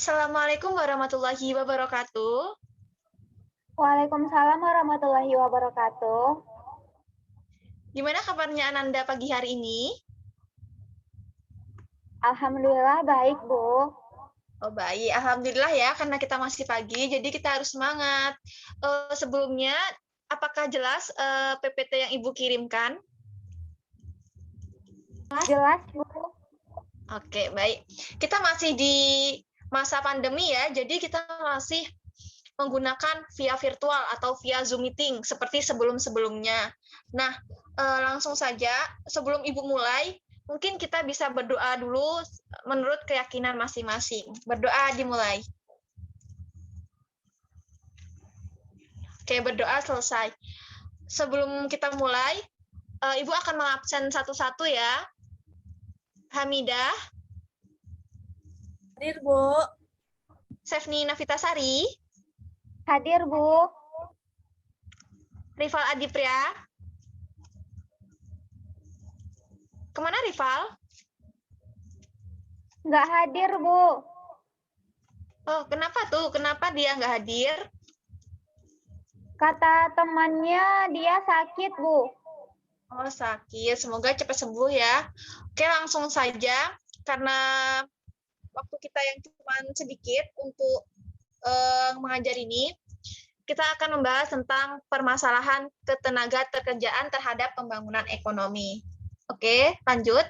Assalamualaikum warahmatullahi wabarakatuh. Waalaikumsalam warahmatullahi wabarakatuh. Gimana kabarnya Ananda pagi hari ini? Alhamdulillah baik, Bu. Oh baik, alhamdulillah ya, karena kita masih pagi, jadi kita harus semangat. Sebelumnya, apakah jelas PPT yang Ibu kirimkan? Jelas, Bu. Oke, baik. Kita masih di masa pandemi ya, jadi kita masih menggunakan via virtual atau via Zoom meeting seperti sebelum-sebelumnya. Nah, langsung saja sebelum Ibu mulai, mungkin kita bisa berdoa dulu menurut keyakinan masing-masing. Berdoa dimulai. Oke, berdoa selesai. Sebelum kita mulai, Ibu akan mengabsen satu-satu ya. Hamidah. Hadir, Bu. Sefni Navitasari. Hadir, Bu. Rival Adipria. Kemana Rival? Nggak hadir, Bu. Oh, kenapa tuh? Kenapa dia nggak hadir? Kata temannya dia sakit, Bu. Oh, sakit. Semoga cepat sembuh ya. Oke, langsung saja. Karena waktu kita yang cuma sedikit untuk mengajar ini, kita akan membahas tentang permasalahan ketenagakerjaan terhadap pembangunan ekonomi. Oke, lanjut.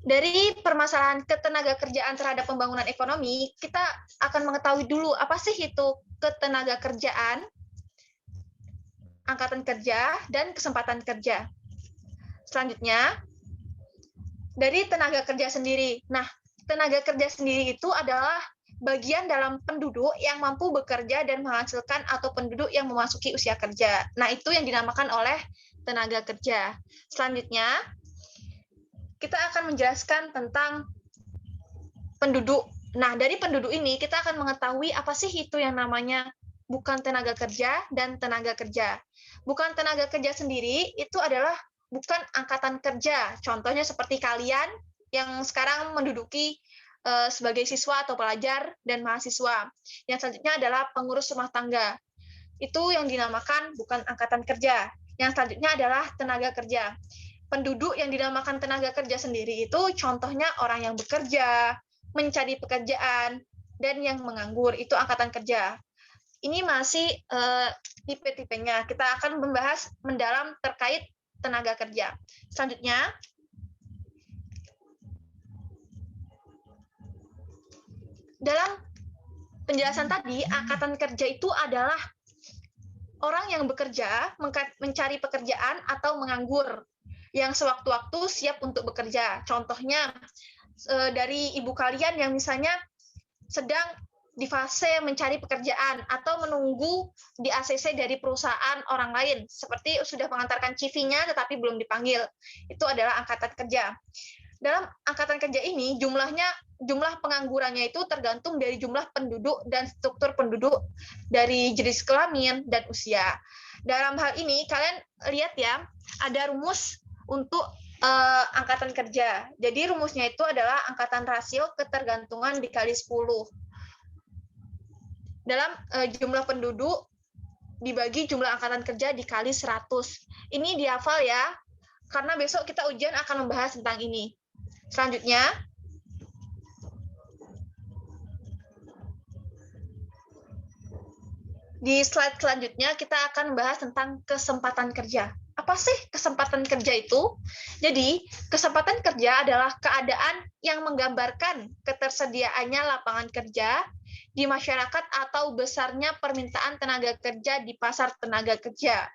Dari permasalahan ketenagakerjaan terhadap pembangunan ekonomi, kita akan mengetahui dulu apa sih itu ketenagakerjaan, angkatan kerja, dan kesempatan kerja. Selanjutnya, dari tenaga kerja sendiri. Nah, tenaga kerja sendiri itu adalah bagian dalam penduduk yang mampu bekerja dan menghasilkan atau penduduk yang memasuki usia kerja. Nah, itu yang dinamakan oleh tenaga kerja. Selanjutnya, kita akan menjelaskan tentang penduduk. Nah, dari penduduk ini kita akan mengetahui apa sih itu yang namanya bukan tenaga kerja dan tenaga kerja. Bukan tenaga kerja sendiri itu adalah bukan angkatan kerja. Contohnya seperti kalian yang sekarang menduduki sebagai siswa atau pelajar dan mahasiswa. Yang selanjutnya adalah pengurus rumah tangga. Itu yang dinamakan bukan angkatan kerja. Yang selanjutnya adalah tenaga kerja. Penduduk yang dinamakan tenaga kerja sendiri itu contohnya orang yang bekerja, mencari pekerjaan, dan yang menganggur. Itu angkatan kerja. Ini masih tipe-tipenya. Kita akan membahas mendalam terkait tenaga kerja. Selanjutnya, dalam penjelasan tadi, angkatan kerja itu adalah orang yang bekerja, mencari pekerjaan, atau menganggur, yang sewaktu-waktu siap untuk bekerja. Contohnya, dari ibu kalian yang misalnya sedang di fase mencari pekerjaan atau menunggu di ACC dari perusahaan orang lain, seperti sudah mengantarkan CV-nya tetapi belum dipanggil. Itu adalah angkatan kerja. Dalam angkatan kerja ini jumlah penganggurannya itu tergantung dari jumlah penduduk dan struktur penduduk dari jenis kelamin dan usia. Dalam hal ini kalian lihat ya, ada rumus untuk angkatan kerja. Jadi rumusnya itu adalah angkatan rasio ketergantungan dikali 10. Dalam jumlah penduduk dibagi jumlah angkatan kerja dikali 100. Ini dihafal ya, karena besok kita ujian akan membahas tentang ini. Selanjutnya, di slide selanjutnya kita akan membahas tentang kesempatan kerja. Apa sih kesempatan kerja itu? Jadi, kesempatan kerja adalah keadaan yang menggambarkan ketersediaannya lapangan kerja di masyarakat atau besarnya permintaan tenaga kerja di pasar tenaga kerja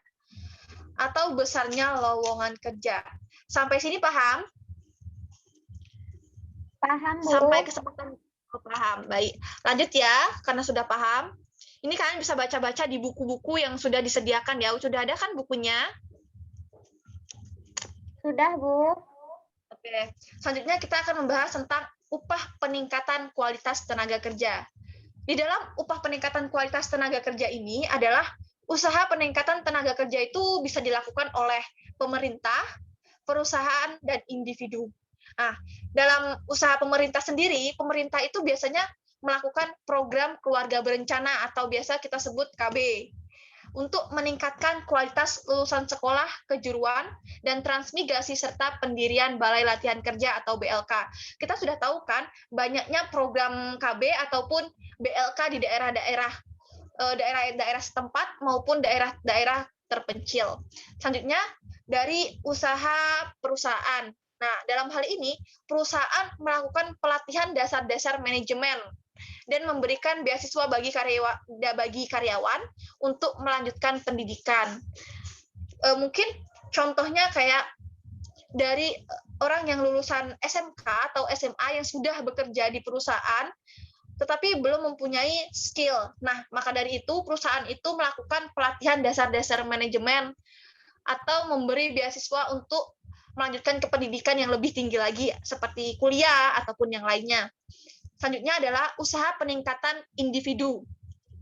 atau besarnya lowongan kerja. Sampai sini paham? Paham, Bu. Sampai kesempatan paham. Baik. Lanjut ya, karena sudah paham. Ini kalian bisa baca-baca di buku-buku yang sudah disediakan ya. Sudah ada kan bukunya? Sudah, Bu. Oke. Selanjutnya kita akan membahas tentang upah peningkatan kualitas tenaga kerja. Di dalam upah peningkatan kualitas tenaga kerja ini adalah usaha peningkatan tenaga kerja itu bisa dilakukan oleh pemerintah, perusahaan, dan individu. Nah, dalam usaha pemerintah sendiri, pemerintah itu biasanya melakukan program keluarga berencana atau biasa kita sebut KB untuk meningkatkan kualitas lulusan sekolah kejuruan dan transmigrasi serta pendirian Balai Latihan Kerja atau BLK. Kita sudah tahu kan banyaknya program KB ataupun BLK di daerah-daerah setempat maupun daerah-daerah terpencil. Selanjutnya dari usaha perusahaan. Nah, dalam hal ini perusahaan melakukan pelatihan dasar-dasar manajemen dan memberikan beasiswa bagi karyawan untuk melanjutkan pendidikan. Mungkin contohnya kayak dari orang yang lulusan SMK atau SMA yang sudah bekerja di perusahaan, tetapi belum mempunyai skill. Nah, maka dari itu perusahaan itu melakukan pelatihan dasar-dasar manajemen atau memberi beasiswa untuk melanjutkan ke pendidikan yang lebih tinggi lagi, seperti kuliah ataupun yang lainnya. Selanjutnya adalah usaha peningkatan individu.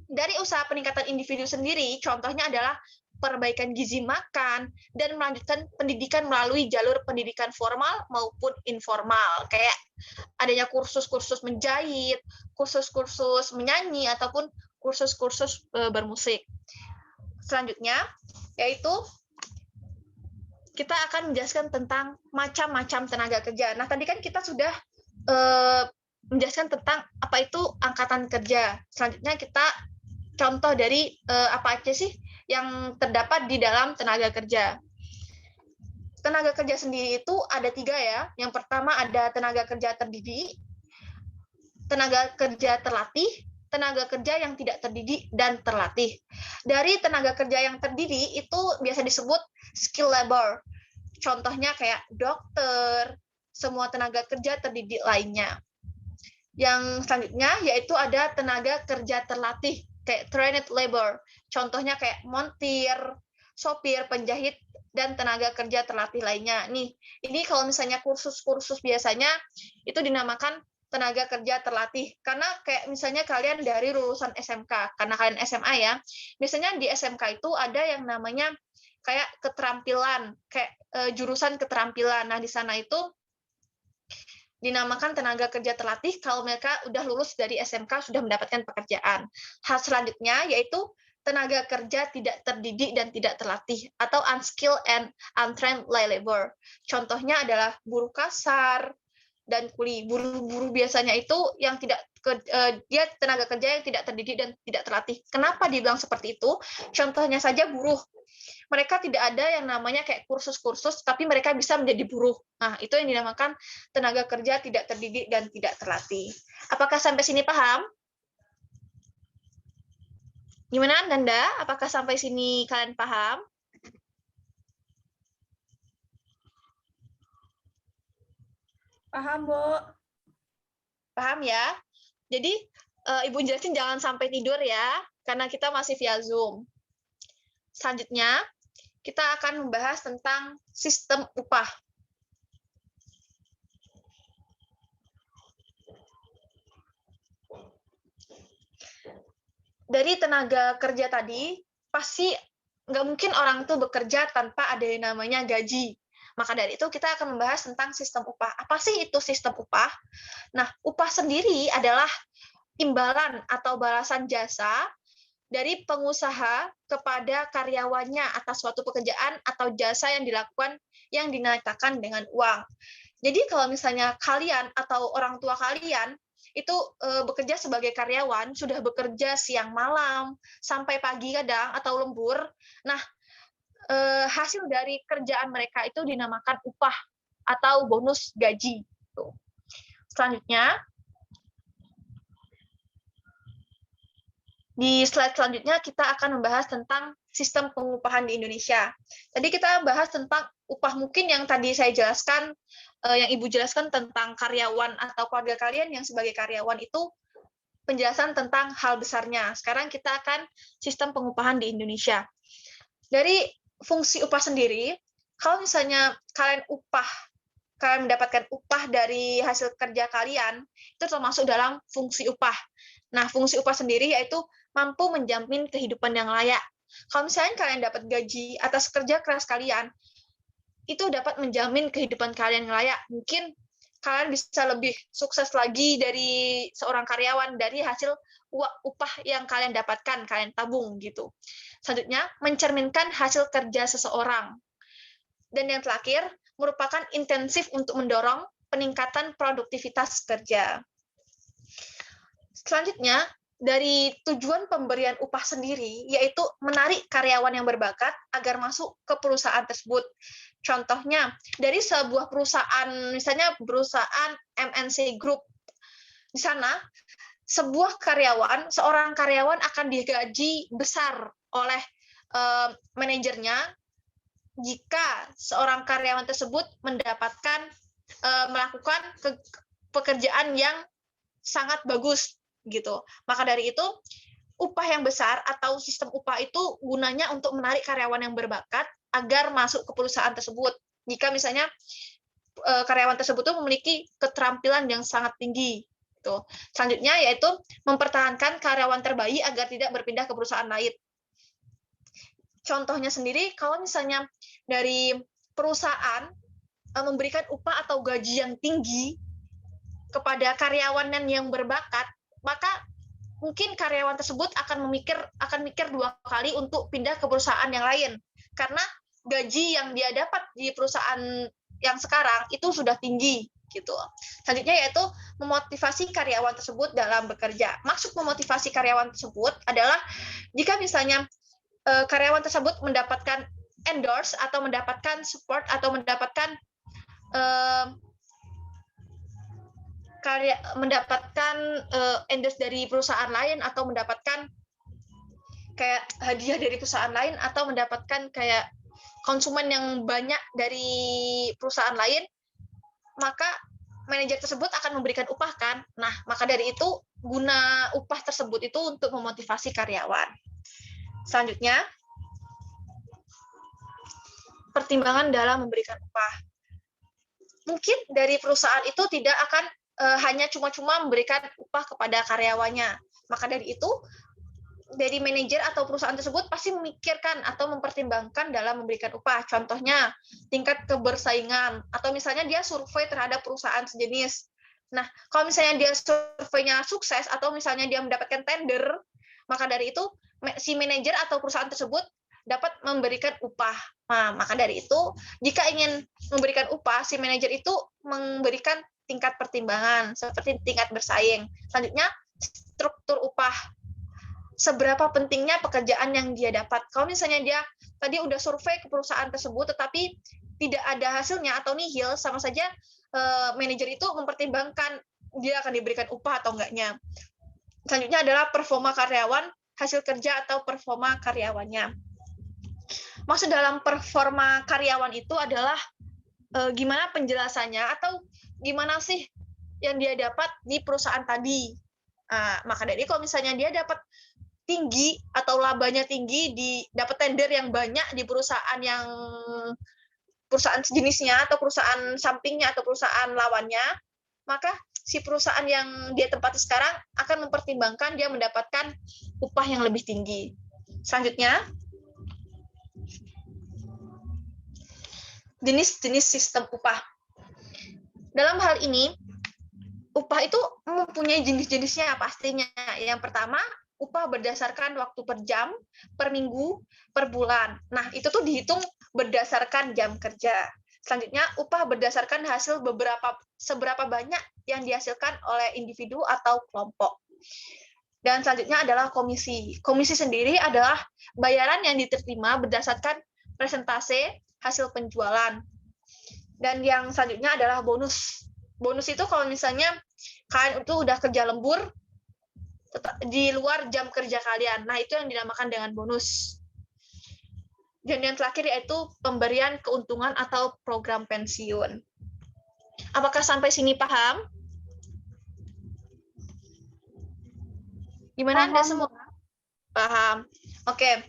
Dari usaha peningkatan individu sendiri, contohnya adalah perbaikan gizi makan, dan melanjutkan pendidikan melalui jalur pendidikan formal maupun informal, kayak adanya kursus-kursus menjahit, kursus-kursus menyanyi, ataupun kursus-kursus bermusik. Selanjutnya, yaitu kita akan menjelaskan tentang macam-macam tenaga kerja. Nah, tadi kan kita sudah menjelaskan tentang apa itu angkatan kerja. Selanjutnya kita contoh dari apa aja sih yang terdapat di dalam tenaga kerja. Tenaga kerja sendiri itu ada 3 ya. Yang pertama ada tenaga kerja terdidik, tenaga kerja terlatih, tenaga kerja yang tidak terdidik dan terlatih. Dari tenaga kerja yang terdidik itu biasa disebut skill labor. Contohnya kayak dokter, semua tenaga kerja terdidik lainnya. Yang selanjutnya yaitu ada tenaga kerja terlatih, kayak trained labor. Contohnya kayak montir, sopir, penjahit, dan tenaga kerja terlatih lainnya. Nih, ini kalau misalnya kursus-kursus biasanya itu dinamakan tenaga kerja terlatih. Karena kayak misalnya kalian dari lulusan SMK, karena kalian SMA ya, biasanya di SMK itu ada yang namanya kayak keterampilan, kayak jurusan keterampilan. Nah, di sana itu dinamakan tenaga kerja terlatih kalau mereka udah lulus dari SMK sudah mendapatkan pekerjaan. Hal selanjutnya yaitu tenaga kerja tidak terdidik dan tidak terlatih atau unskilled and untrained labor. Contohnya adalah buruh kasar dan kuli. Buruh biasanya itu yang tidak dia tenaga kerja yang tidak terdidik dan tidak terlatih. Kenapa dibilang seperti itu? Contohnya saja buruh. Mereka tidak ada yang namanya kayak kursus-kursus, tapi mereka bisa menjadi buruh. Nah, itu yang dinamakan tenaga kerja tidak terdidik dan tidak terlatih. Apakah sampai sini paham? Gimana, Nanda? Apakah sampai sini kalian paham? Paham, Bu. Paham ya? Jadi, Ibu jelasin jangan sampai tidur ya, karena kita masih via Zoom. Selanjutnya, kita akan membahas tentang sistem upah. Dari tenaga kerja tadi, pasti nggak mungkin orang tuh bekerja tanpa ada yang namanya gaji. Maka dari itu kita akan membahas tentang sistem upah. Apa sih itu sistem upah? Nah, upah sendiri adalah imbalan atau balasan jasa dari pengusaha kepada karyawannya atas suatu pekerjaan atau jasa yang dilakukan yang dinamakan dengan uang. Jadi kalau misalnya kalian atau orang tua kalian itu bekerja sebagai karyawan, sudah bekerja siang malam sampai pagi kadang atau lembur, nah hasil dari kerjaan mereka itu dinamakan upah atau bonus gaji. Selanjutnya, di slide selanjutnya kita akan membahas tentang sistem pengupahan di Indonesia. Tadi kita bahas tentang upah mungkin yang tadi saya jelaskan, yang Ibu jelaskan tentang karyawan atau keluarga kalian yang sebagai karyawan itu penjelasan tentang hal besarnya. Sekarang kita akan sistem pengupahan di Indonesia. Dari fungsi upah sendiri, kalau misalnya kalian mendapatkan upah dari hasil kerja kalian, itu termasuk dalam fungsi upah. Nah, fungsi upah sendiri yaitu mampu menjamin kehidupan yang layak. Kalau misalnya kalian dapat gaji atas kerja keras kalian, itu dapat menjamin kehidupan kalian yang layak. Mungkin kalian bisa lebih sukses lagi dari seorang karyawan dari hasil upah yang kalian dapatkan, kalian tabung gitu. Selanjutnya, mencerminkan hasil kerja seseorang. Dan yang terakhir, merupakan intensif untuk mendorong peningkatan produktivitas kerja. Selanjutnya, dari tujuan pemberian upah sendiri, yaitu menarik karyawan yang berbakat agar masuk ke perusahaan tersebut. Contohnya, dari sebuah perusahaan, misalnya perusahaan MNC Group, di sana seorang karyawan akan digaji besar oleh manajernya jika seorang karyawan tersebut melakukan pekerjaan yang sangat bagus gitu. Maka dari itu, upah yang besar atau sistem upah itu gunanya untuk menarik karyawan yang berbakat agar masuk ke perusahaan tersebut. Jika misalnya karyawan tersebut tuh memiliki keterampilan yang sangat tinggi. Gitu. Selanjutnya yaitu mempertahankan karyawan terbaik agar tidak berpindah ke perusahaan lain. Contohnya sendiri, kalau misalnya dari perusahaan memberikan upah atau gaji yang tinggi kepada karyawan yang berbakat, maka mungkin karyawan tersebut akan mikir 2 kali untuk pindah ke perusahaan yang lain, karena gaji yang dia dapat di perusahaan yang sekarang itu sudah tinggi gitu. Selanjutnya yaitu memotivasi karyawan tersebut dalam bekerja. Maksud memotivasi karyawan tersebut adalah jika misalnya karyawan tersebut mendapatkan endorse atau mendapatkan support atau mendapatkan endorse dari perusahaan lain atau mendapatkan kayak hadiah dari perusahaan lain atau mendapatkan kayak konsumen yang banyak dari perusahaan lain, maka manajer tersebut akan memberikan upah kan. Nah, maka dari itu guna upah tersebut itu untuk memotivasi karyawan. Selanjutnya, pertimbangan dalam memberikan upah. Mungkin dari perusahaan itu tidak akan hanya cuma-cuma memberikan upah kepada karyawannya. Maka dari itu, dari manajer atau perusahaan tersebut pasti memikirkan atau mempertimbangkan dalam memberikan upah. Contohnya, tingkat kebersaingan, atau misalnya dia survei terhadap perusahaan sejenis. Nah, kalau misalnya dia surveinya sukses, atau misalnya dia mendapatkan tender, maka dari itu, si manajer atau perusahaan tersebut dapat memberikan upah. Nah, maka dari itu, jika ingin memberikan upah, si manajer itu memberikan tingkat pertimbangan, seperti tingkat bersaing. Selanjutnya, struktur upah. Seberapa pentingnya pekerjaan yang dia dapat. Kalau misalnya dia tadi udah survei ke perusahaan tersebut, tetapi tidak ada hasilnya atau nihil, sama saja manajer itu mempertimbangkan dia akan diberikan upah atau enggaknya. Selanjutnya adalah performa karyawan, hasil kerja atau performa karyawannya. Maksud dalam performa karyawan itu adalah gimana penjelasannya atau gimana sih yang dia dapat di perusahaan tadi. Maka dari kalau misalnya dia dapat tinggi atau labanya tinggi, dapat tender yang banyak di perusahaan sejenisnya atau perusahaan sampingnya atau perusahaan lawannya, maka si perusahaan yang dia tempati sekarang akan mempertimbangkan dia mendapatkan upah yang lebih tinggi. Selanjutnya, jenis-jenis sistem upah. Dalam hal ini, upah itu mempunyai jenis-jenisnya pastinya. Yang pertama, upah berdasarkan waktu per jam, per minggu, per bulan. Nah, itu tuh dihitung berdasarkan jam kerja. Selanjutnya, upah berdasarkan hasil seberapa banyak yang dihasilkan oleh individu atau kelompok. Dan selanjutnya adalah komisi. Komisi sendiri adalah bayaran yang diterima berdasarkan persentase hasil penjualan. Dan yang selanjutnya adalah bonus. Bonus itu kalau misalnya kalian itu udah kerja lembur di luar jam kerja kalian. Nah, itu yang dinamakan dengan bonus. Dan yang terakhir yaitu pemberian keuntungan atau program pensiun. Apakah sampai sini paham? Gimana Anda semua? Paham. Oke.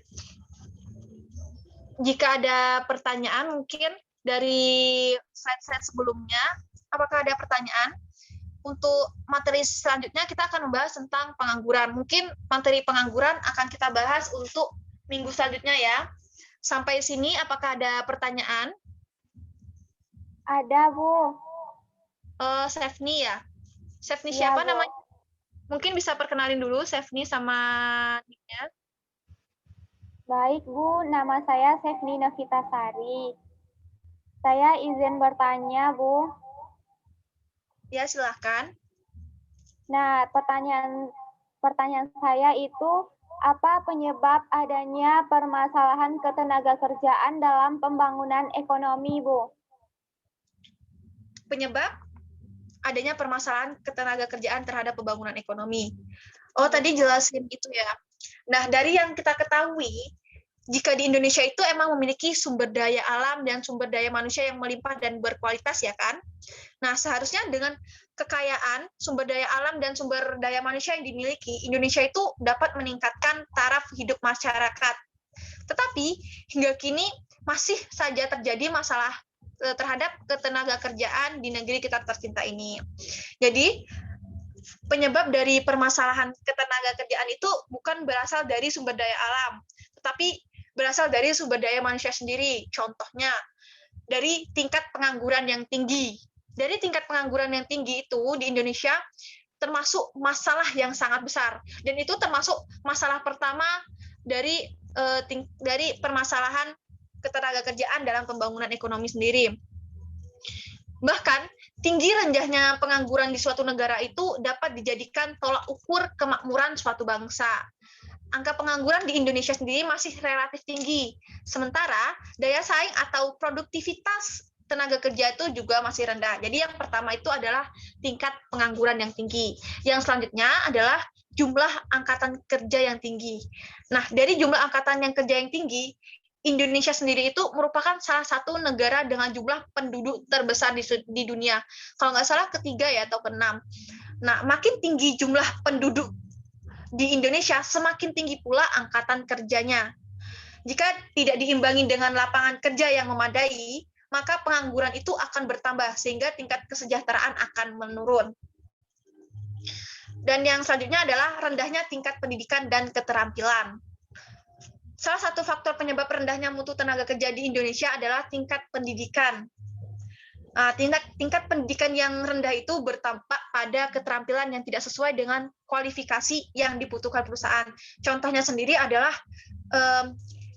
Jika ada pertanyaan mungkin dari slide-slide sebelumnya, apakah ada pertanyaan? Untuk materi selanjutnya kita akan membahas tentang pengangguran. Mungkin materi pengangguran akan kita bahas untuk minggu selanjutnya ya. Sampai sini apakah ada pertanyaan? Ada, Bu. Sefni ya. Sefni Iya, siapa Bu. namanya? Mungkin bisa perkenalin dulu Sefni sama nicknya. Baik, Bu. Nama saya Sefni Novitasari. Saya izin bertanya, Bu. Ya, silahkan. Nah, pertanyaan saya itu, apa penyebab adanya permasalahan ketenagakerjaan dalam pembangunan ekonomi, Bu? Penyebab adanya permasalahan ketenagakerjaan terhadap pembangunan ekonomi. Oh, tadi jelasin itu ya. Nah, dari yang kita ketahui, jika di Indonesia itu emang memiliki sumber daya alam dan sumber daya manusia yang melimpah dan berkualitas ya kan. Nah, seharusnya dengan kekayaan sumber daya alam dan sumber daya manusia yang dimiliki, Indonesia itu dapat meningkatkan taraf hidup masyarakat. Tetapi hingga kini masih saja terjadi masalah terhadap ketenagakerjaan di negeri kita tercinta ini. Jadi, penyebab dari permasalahan ketenagakerjaan itu bukan berasal dari sumber daya alam, tetapi berasal dari sumber daya manusia sendiri. Contohnya, dari tingkat pengangguran yang tinggi. Dari tingkat pengangguran yang tinggi itu di Indonesia termasuk masalah yang sangat besar. Dan itu termasuk masalah pertama dari permasalahan ketenagakerjaan dalam pembangunan ekonomi sendiri. Bahkan, tinggi rendahnya pengangguran di suatu negara itu dapat dijadikan tolak ukur kemakmuran suatu bangsa. Angka pengangguran di Indonesia sendiri masih relatif tinggi, sementara daya saing atau produktivitas tenaga kerja itu juga masih rendah. Jadi yang pertama itu adalah tingkat pengangguran yang tinggi. Yang selanjutnya adalah jumlah angkatan kerja yang tinggi. Nah, dari jumlah angkatan yang kerja yang tinggi, Indonesia sendiri itu merupakan salah satu negara dengan jumlah penduduk terbesar di dunia. Kalau nggak salah ketiga ya atau keenam. Nah, makin tinggi jumlah penduduk di Indonesia, semakin tinggi pula angkatan kerjanya. Jika tidak diimbangi dengan lapangan kerja yang memadai, maka pengangguran itu akan bertambah sehingga tingkat kesejahteraan akan menurun. Dan yang selanjutnya adalah rendahnya tingkat pendidikan dan keterampilan. Salah satu faktor penyebab rendahnya mutu tenaga kerja di Indonesia adalah tingkat pendidikan. Tingkat pendidikan yang rendah itu berdampak pada keterampilan yang tidak sesuai dengan kualifikasi yang dibutuhkan perusahaan. Contohnya sendiri adalah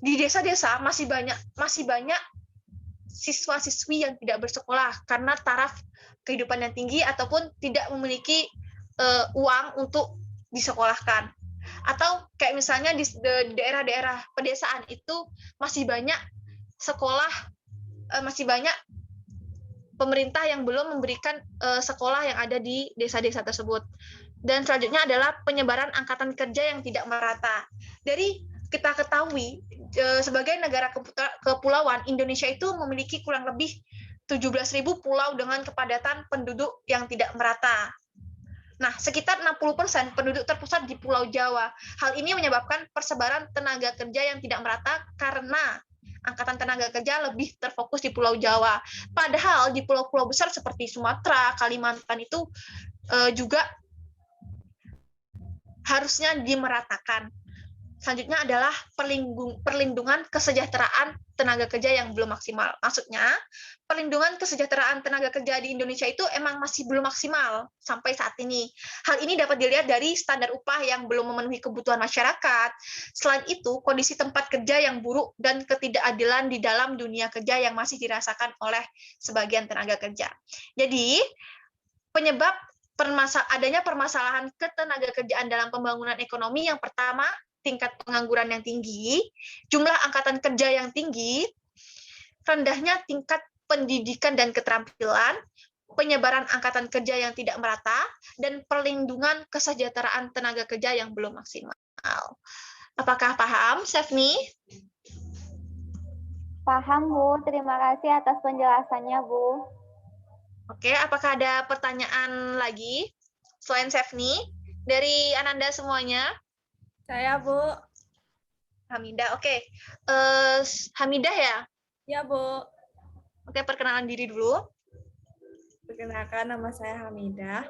di desa-desa masih banyak siswa-siswi yang tidak bersekolah karena taraf kehidupan yang tinggi ataupun tidak memiliki uang untuk disekolahkan. Atau kayak misalnya di daerah-daerah pedesaan itu masih banyak sekolah, masih banyak pemerintah yang belum memberikan sekolah yang ada di desa-desa tersebut. Dan selanjutnya adalah penyebaran angkatan kerja yang tidak merata. Dari kita ketahui, sebagai negara kepulauan, Indonesia itu memiliki kurang lebih 17.000 pulau dengan kepadatan penduduk yang tidak merata. Nah, sekitar 60% penduduk terpusat di Pulau Jawa. Hal ini menyebabkan persebaran tenaga kerja yang tidak merata karena angkatan tenaga kerja lebih terfokus di Pulau Jawa. Padahal di pulau-pulau besar seperti Sumatera, Kalimantan itu juga harusnya dimeratakan. Selanjutnya adalah perlindungan kesejahteraan tenaga kerja yang belum maksimal. Maksudnya, perlindungan kesejahteraan tenaga kerja di Indonesia itu emang masih belum maksimal sampai saat ini. Hal ini dapat dilihat dari standar upah yang belum memenuhi kebutuhan masyarakat. Selain itu, kondisi tempat kerja yang buruk dan ketidakadilan di dalam dunia kerja yang masih dirasakan oleh sebagian tenaga kerja. Jadi, penyebab adanya permasalahan ketenagakerjaan dalam pembangunan ekonomi yang pertama, tingkat pengangguran yang tinggi, jumlah angkatan kerja yang tinggi, rendahnya tingkat pendidikan dan keterampilan, penyebaran angkatan kerja yang tidak merata, dan perlindungan kesejahteraan tenaga kerja yang belum maksimal. Apakah paham, Sefni? Paham, Bu. Terima kasih atas penjelasannya, Bu. Oke, apakah ada pertanyaan lagi selain Sefni? Dari Ananda semuanya? Saya, Bu. Hamidah, oke. Hamidah ya? Ya, Bu. Oke, perkenalan diri dulu. Perkenalkan, nama saya Hamidah.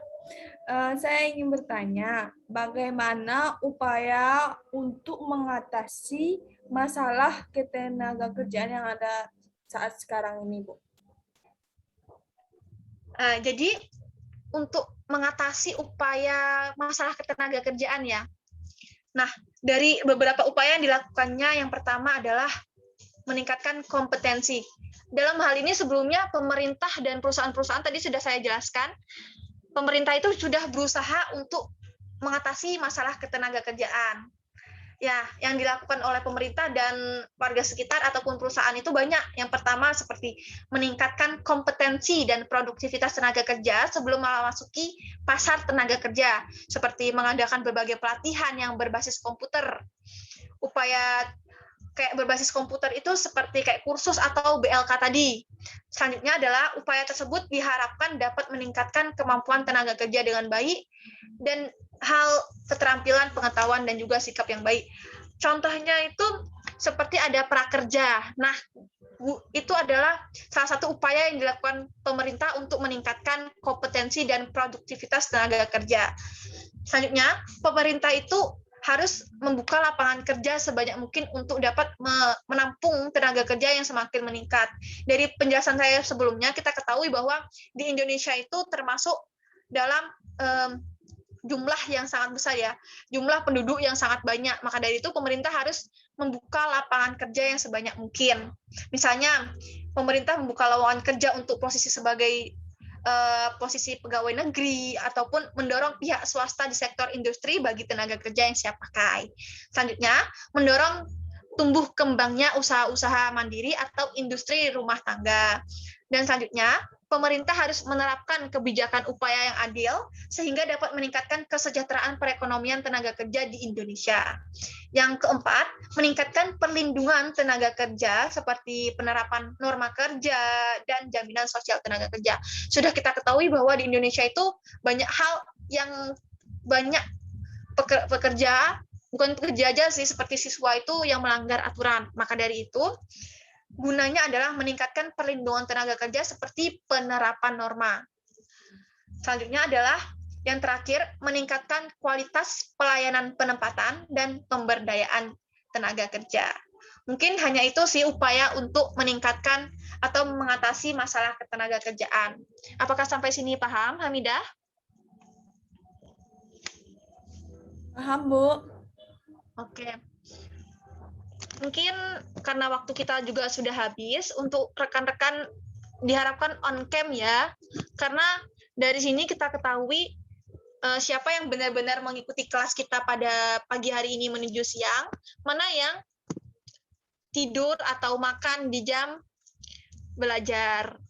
Saya ingin bertanya, bagaimana upaya untuk mengatasi masalah ketenagakerjaan yang ada saat sekarang ini, Bu? Jadi untuk mengatasi upaya masalah ketenaga kerjaan ya. Nah, dari beberapa upaya yang dilakukannya, yang pertama adalah meningkatkan kompetensi. Dalam hal ini sebelumnya pemerintah dan perusahaan-perusahaan tadi sudah saya jelaskan, pemerintah itu sudah berusaha untuk mengatasi masalah ketenaga kerjaan. Ya, yang dilakukan oleh pemerintah dan warga sekitar ataupun perusahaan itu banyak. Yang pertama seperti meningkatkan kompetensi dan produktivitas tenaga kerja sebelum memasuki pasar tenaga kerja, seperti mengadakan berbagai pelatihan yang berbasis komputer. Upaya kayak berbasis komputer itu seperti kayak kursus atau BLK tadi. Selanjutnya adalah upaya tersebut diharapkan dapat meningkatkan kemampuan tenaga kerja dengan baik dan hal keterampilan, pengetahuan, dan juga sikap yang baik. Contohnya itu seperti ada prakerja. Nah, itu adalah salah satu upaya yang dilakukan pemerintah untuk meningkatkan kompetensi dan produktivitas tenaga kerja. Selanjutnya, pemerintah itu harus membuka lapangan kerja sebanyak mungkin untuk dapat menampung tenaga kerja yang semakin meningkat. Dari penjelasan saya sebelumnya, kita ketahui bahwa di Indonesia itu termasuk dalam jumlah yang sangat besar ya, jumlah penduduk yang sangat banyak. Maka dari itu pemerintah harus membuka lapangan kerja yang sebanyak mungkin. Misalnya, pemerintah membuka lowongan kerja untuk posisi sebagai posisi pegawai negeri ataupun mendorong pihak swasta di sektor industri bagi tenaga kerja yang siap pakai. Selanjutnya, mendorong tumbuh kembangnya usaha-usaha mandiri atau industri rumah tangga. Dan selanjutnya, pemerintah harus menerapkan kebijakan upaya yang adil sehingga dapat meningkatkan kesejahteraan perekonomian tenaga kerja di Indonesia. Yang keempat, meningkatkan perlindungan tenaga kerja seperti penerapan norma kerja dan jaminan sosial tenaga kerja. Sudah kita ketahui bahwa di Indonesia itu banyak hal yang banyak pekerja, bukan pekerja aja sih, seperti siswa itu yang melanggar aturan. Maka dari itu, gunanya adalah meningkatkan perlindungan tenaga kerja seperti penerapan norma. Selanjutnya adalah yang terakhir, meningkatkan kualitas pelayanan penempatan dan pemberdayaan tenaga kerja. Mungkin hanya itu sih upaya untuk meningkatkan atau mengatasi masalah ketenaga kerjaan. Apakah sampai sini paham, Hamidah? Paham, Bu. Oke. Mungkin karena waktu kita juga sudah habis, untuk rekan-rekan diharapkan on cam ya, karena dari sini kita ketahui siapa yang benar-benar mengikuti kelas kita pada pagi hari ini menuju siang, mana yang tidur atau makan di jam belajar.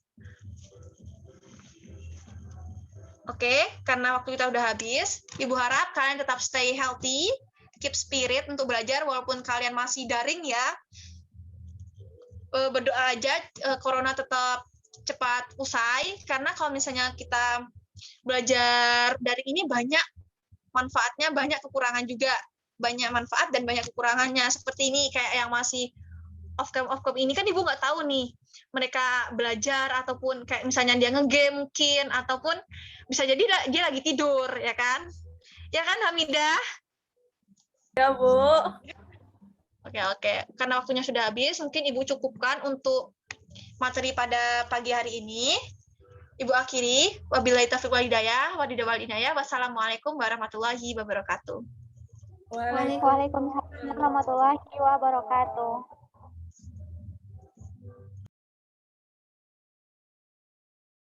Oke, karena waktu kita udah habis, Ibu harap kalian tetap stay healthy, keep spirit untuk belajar walaupun kalian masih daring ya. Berdoa aja corona tetap cepat usai, karena kalau misalnya kita belajar daring ini banyak manfaatnya, banyak kekurangan juga. Banyak manfaat dan banyak kekurangannya. Seperti ini kayak yang masih off-cam ini kan Ibu nggak tahu nih mereka belajar ataupun kayak misalnya dia nge-game mungkin, ataupun bisa jadi dia lagi tidur, ya kan? Ya kan, Hamidah? Ya, Bu. Oke. Karena waktunya sudah habis, mungkin Ibu cukupkan untuk materi pada pagi hari ini. Ibu akhiri. Wabillahi taufiq wal hidayah. Wassalamualaikum warahmatullahi wabarakatuh. Waalaikumsalam warahmatullahi wabarakatuh.